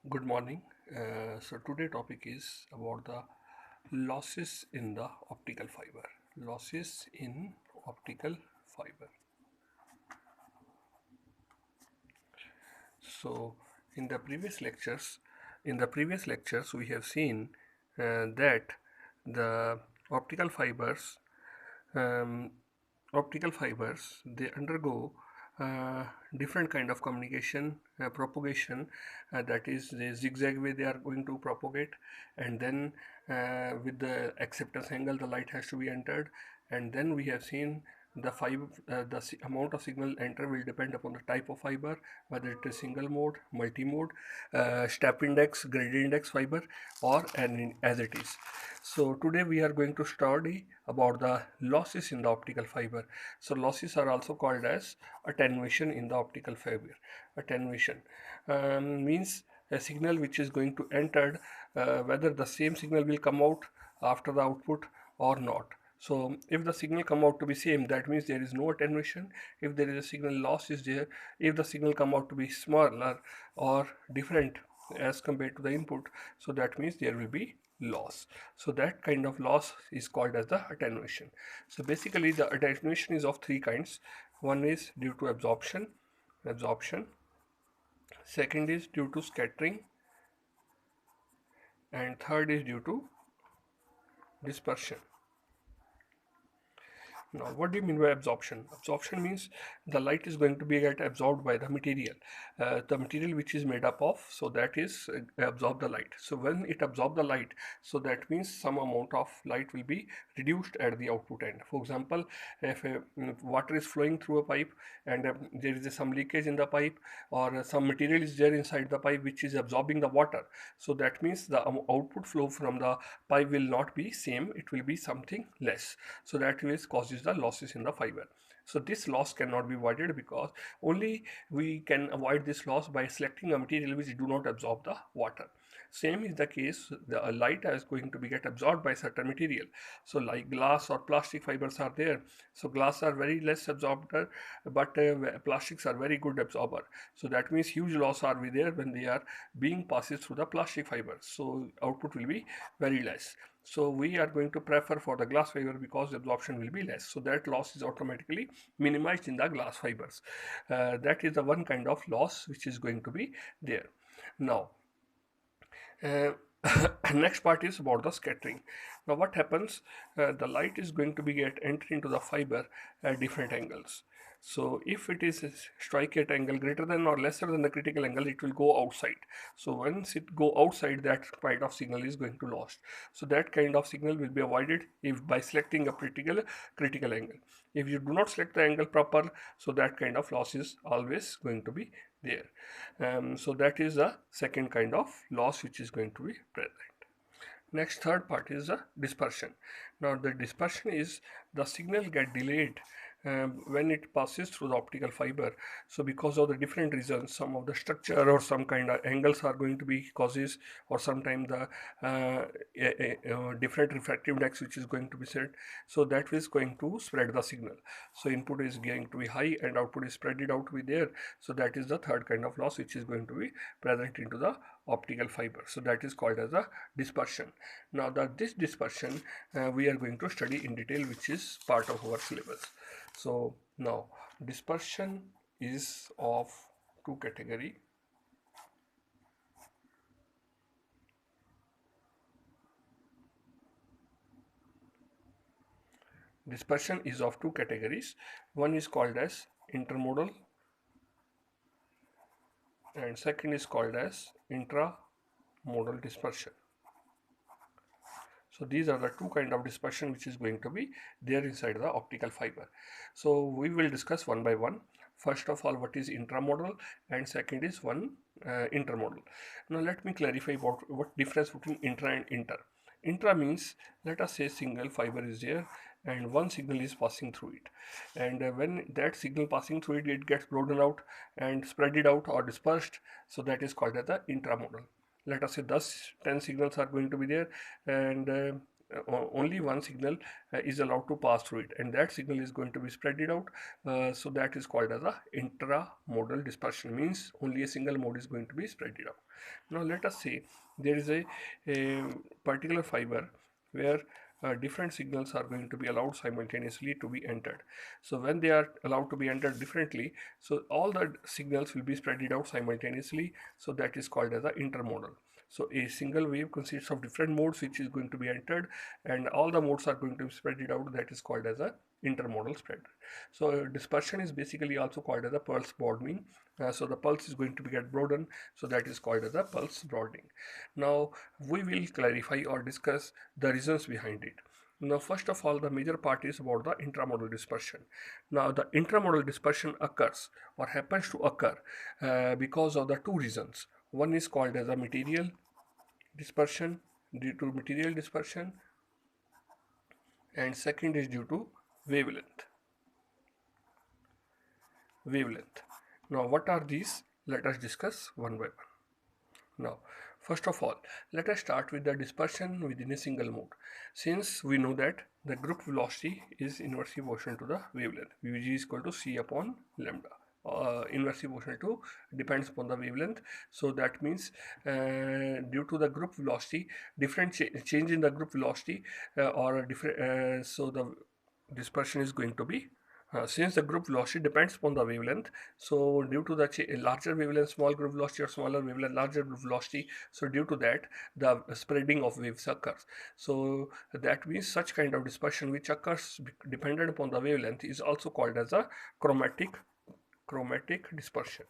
Good morning. So today topic is about the losses in the optical fiber. Losses in optical fiber. So in the previous lectures we have seen that the optical fibers um, optical fibers they undergo uh, different kind of communication propagation, that is the zigzag way they are going to propagate, and then with the acceptance angle the light has to be entered, and then we have seen the amount of signal enter will depend upon the type of fiber, whether it is single mode, multi-mode, step index, gradient index fiber, or as it is. So today we are going to study about the losses in the optical fiber. So losses are also called as attenuation in the optical fiber. Attenuation means a signal which is going to enter, whether the same signal will come out after the output or not. So if the signal come out to be same, that means there is no attenuation. If there is a signal loss is there, if the signal come out to be smaller or different as compared to the input, so that means there will be loss. So that kind of loss is called as the attenuation. So basically the attenuation is of three kinds. One is due to absorption. Second is due to scattering, and third is due to dispersion. Now, what do you mean by absorption? Absorption means the light is going to be get absorbed by the material which is made up of, so that is absorb the light. So when it absorb the light, so that means some amount of light will be reduced at the output end. For example, if water is flowing through a pipe and there is some leakage in the pipe, or some material is there inside the pipe which is absorbing the water, so that means the output flow from the pipe will not be same, it will be something less. So that is causes the losses in the fiber. So this loss cannot be avoided, because only we can avoid this loss by selecting a material which do not absorb the water. Same is the case, the light is going to be get absorbed by certain material. So like glass or plastic fibers are there. So glass are very less absorber, but plastics are very good absorber. So that means huge loss are be there when they are being passes through the plastic fibers. So output will be very less. So we are going to prefer for the glass fiber because the absorption will be less. So that loss is automatically minimized in the glass fibers. That is the one kind of loss which is going to be there. Now, uh, next part is about the scattering. Now what happens, the light is going to be get enter into the fiber at different angles. So if it is strike at angle greater than or lesser than the critical angle, it will go outside. So once it go outside, that kind of signal is going to lost. So that kind of signal will be avoided if by selecting a critical angle. If you do not select the angle proper, so that kind of loss is always going to be there. So that is the second kind of loss which is going to be present. Next, third part is the dispersion. Now the dispersion is the signal get delayed when it passes through the optical fiber. So because of the different reasons, some of the structure or some kind of angles are going to be causes, or sometimes the different refractive index which is going to be set. So that is going to spread the signal. So input is going to be high and output is spread it out to be there. So that is the third kind of loss which is going to be present into the optical fiber. So that is called as a dispersion. Now this dispersion we are going to study in detail, which is part of our syllabus. So now dispersion is of two category. Dispersion is of two categories. One is called as intermodal and second is called as intramodal dispersion. So these are the two kind of dispersion which is going to be there inside the optical fiber. So we will discuss one by one. First of all, what is intramodal, and second is one intermodal. Now let me clarify what difference between intra and inter. Intra means, let us say single fiber is there and one signal is passing through it, and when that signal passing through it, it gets broadened out and spread it out or dispersed. So that is called as the intramodal. Let us say thus 10 signals are going to be there, and only one signal is allowed to pass through it, and that signal is going to be spread it out. So that is called as a intramodal dispersion, means only a single mode is going to be spread it out. Now let us say there is a particular fiber where different signals are going to be allowed simultaneously to be entered. So when they are allowed to be entered differently, so all the signals will be spread it out simultaneously. So that is called as a intermodal. So a single wave consists of different modes which is going to be entered, and all the modes are going to be spread it out. That is called as a intermodal spread. So dispersion is basically also called as a pulse broadening. So the pulse is going to be get broadened. So that is called as a pulse broadening. Now we will clarify or discuss the reasons behind it. Now, first of all, the major part is about the intramodal dispersion. Now, the intramodal dispersion occurs or happens to occur because of the two reasons. One is called as a material dispersion, due to material dispersion, and second is due to wavelength. Wavelength. Now, what are these? Let us discuss one by one. Now, first of all, let us start with the dispersion within a single mode. Since we know that the group velocity is inversely proportional to the wavelength, Vg is equal to c upon lambda. Inversely proportional to depends upon the wavelength. So that means due to the group velocity, different change in the group velocity or different, so the dispersion is going to be since the group velocity depends upon the wavelength, so due to the larger wavelength, small group velocity, or smaller wavelength, larger group velocity, so due to that, the spreading of waves occurs. So that means such kind of dispersion which occurs dependent upon the wavelength is also called as a chromatic dispersion.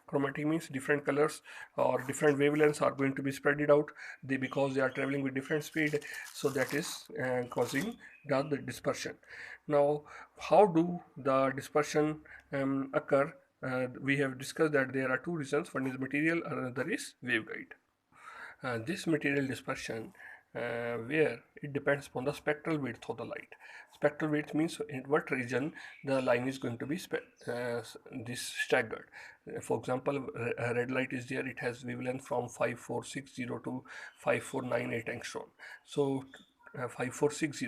Chromatic means different colors or different wavelengths are going to be spread it out, because they are traveling with different speed. So that is causing the dispersion. Now, how do the dispersion occur? We have discussed that there are two reasons. One is material, another is waveguide. This material dispersion, where it depends upon the spectral width of the light. Spectral width means in what region the line is going to be this staggered. For example, red light is there, it has wavelength from 5460 to 5498 angstrom. So 5460,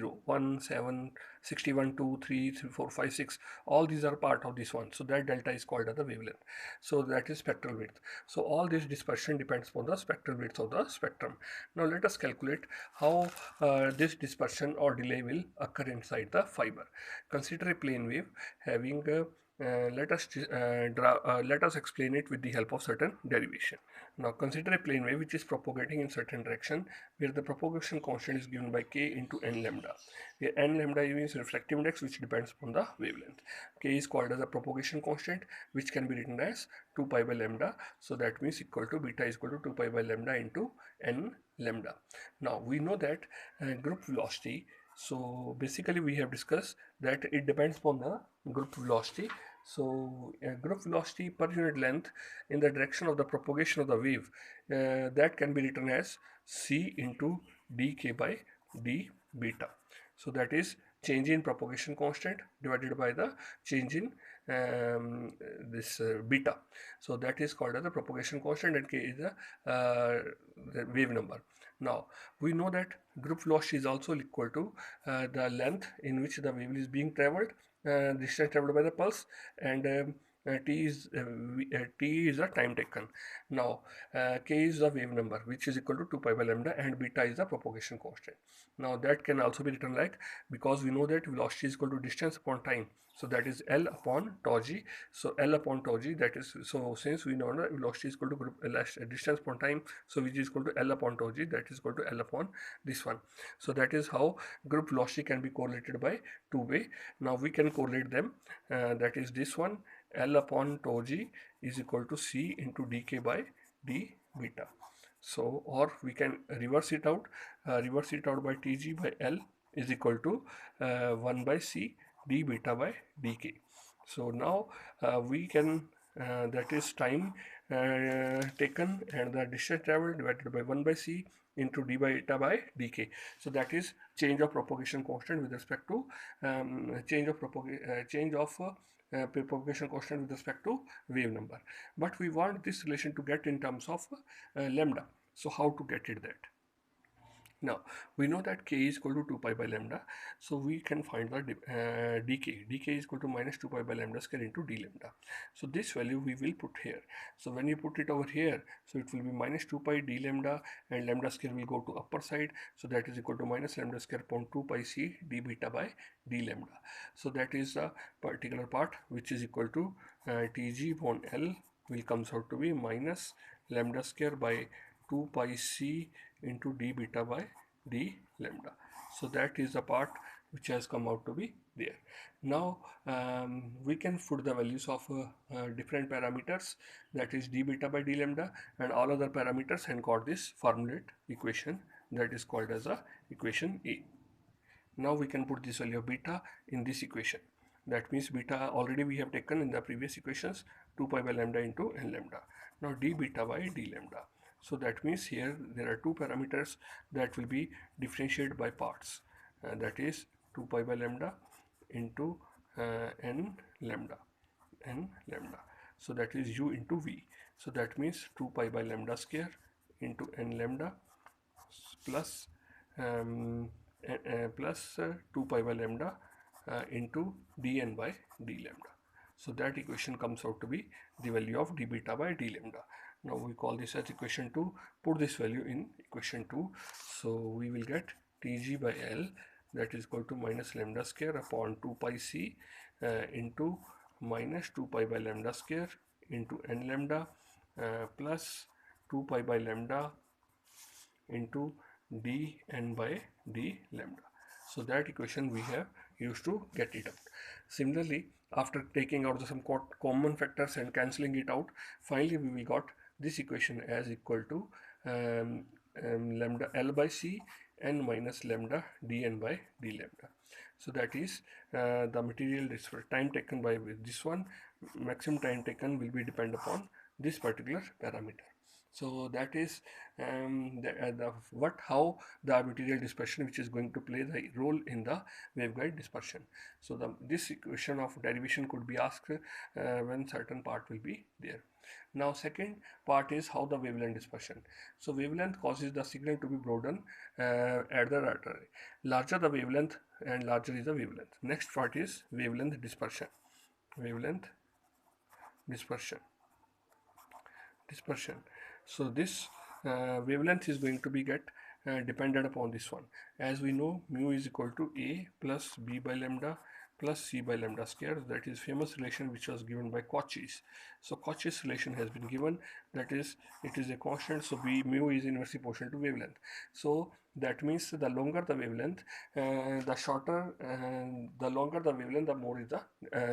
17, 61, 2, 3, 3, 4, 5, 6, all these are part of this one. So that delta is called as the wavelength. So that is spectral width. So all this dispersion depends upon the spectral width of the spectrum. Now let us calculate how this dispersion or delay will occur inside the fiber. Consider a plane wave having let us explain it with the help of certain derivation. Now consider a plane wave which is propagating in certain direction, where the propagation constant is given by k into n lambda, where n lambda means reflective index which depends upon the wavelength. K is called as a propagation constant, which can be written as 2 pi by lambda. So that means equal to beta is equal to 2 pi by lambda into n lambda. Now we know that group velocity, so basically we have discussed that it depends upon the group velocity. So group velocity per unit length in the direction of the propagation of the wave, that can be written as c into dk by d beta. So that is change in propagation constant divided by the change in this beta. So that is called as the propagation constant, and k is the wave number. Now we know that group velocity is also equal to the length in which the wave is being traveled, distance traveled by the pulse, and t is the time taken. Now k is the wave number, which is equal to 2 pi by lambda, and beta is the propagation constant. Now that can also be written like, because we know that velocity is equal to distance upon time, so that is L upon tau g. So L upon tau g, that is, so since we know that velocity is equal to group distance upon time, so which is equal to L upon tau g, that is equal to L upon this one. So that is how group velocity can be correlated by two way. Now we can correlate them, that is this one, L upon tau g is equal to c into dk by d beta. So, or we can reverse it out by Tg by L is equal to 1 by C d beta by dk. So now we can, that is time taken and the distance traveled divided by 1 by C into d beta by dk. So that is change of propagation constant with respect to change of propagation constant with respect to wave number. But we want this relation to get in terms of lambda. So how to get it that? Now we know that k is equal to 2 pi by lambda, so we can find the dk. dk is equal to minus 2 pi by lambda square into d lambda. So this value we will put here. So when you put it over here, so it will be minus 2 pi d lambda, and lambda square will go to upper side. So that is equal to minus lambda square upon 2 pi c d beta by d lambda. So that is the particular part which is equal to Tg upon L will comes out to be minus lambda square by 2 pi c into d beta by d lambda. So that is the part which has come out to be there. Now we can put the values of different parameters, that is d beta by d lambda, and all other parameters, and got this formulate equation that is called as a equation A. Now we can put this value of beta in this equation. That means beta already we have taken in the previous equations, 2 pi by lambda into n lambda. Now d beta by d lambda. So that means here there are two parameters that will be differentiated by parts. That is 2 pi by lambda into n lambda. So that is u into v. So that means 2 pi by lambda square into n lambda plus plus 2 pi by lambda into dn by d lambda. So that equation comes out to be the value of d beta by d lambda. Now we call this as equation 2. Put this value in equation 2. So we will get Tg by L, that is equal to minus lambda square upon 2 pi c into minus 2 pi by lambda square into n lambda plus 2 pi by lambda into dn by d lambda. So that equation we have used to get it out. Similarly, after taking out some common factors and cancelling it out, finally we will got this equation as equal to lambda L by C n minus lambda dn by d lambda. So that is the material time taken by this one, maximum time taken will be depend upon this particular parameter. So that is how the material dispersion which is going to play the role in the waveguide dispersion. So this equation of derivation could be asked when certain part will be there. Now second part is how the wavelength dispersion. So wavelength causes the signal to be broadened at the artery. Larger the wavelength and larger is the wavelength. Next part is wavelength dispersion. Wavelength dispersion. So this wavelength is going to be get dependent upon this one. As we know, mu is equal to A plus B by lambda plus C by lambda square. That is famous relation which was given by Cauchy's. So Cauchy's relation has been given, that is it is a constant, so B mu is inversely proportional to wavelength. So that means the longer the wavelength, the longer the wavelength, the more is the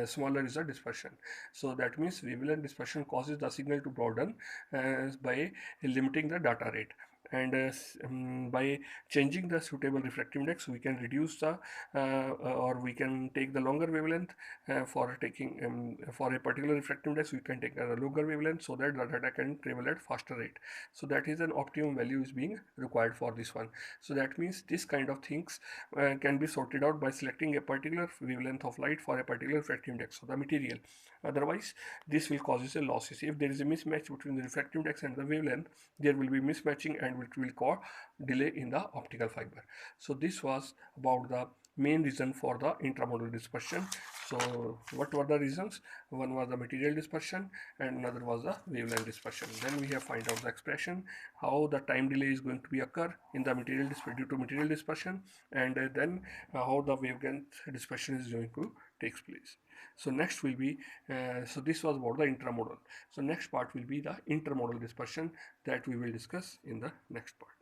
smaller is the dispersion. So that means wavelength dispersion causes the signal to broaden by limiting the data rate, and by changing the suitable refractive index we can reduce the or we can take the longer wavelength. For taking for a particular refractive index we can take a longer wavelength so that the data can travel at faster rate. So that is an optimum value is being required for this one. So that means this kind of things can be sorted out by selecting a particular wavelength of light for a particular refractive index of the material. Otherwise this will causes a losses. If there is a mismatch between the refractive index and the wavelength, there will be mismatching and which will cause delay in the optical fiber. So this was about the main reason for the intramodal dispersion. So what were the reasons? One was the material dispersion and another was the wavelength dispersion. Then we have find out the expression, how the time delay is going to be occur in the material due to material dispersion, and then how the wavelength dispersion is going to takes place. So next will be so this was about the intramodal. So next part will be the intermodal dispersion that we will discuss in the next part.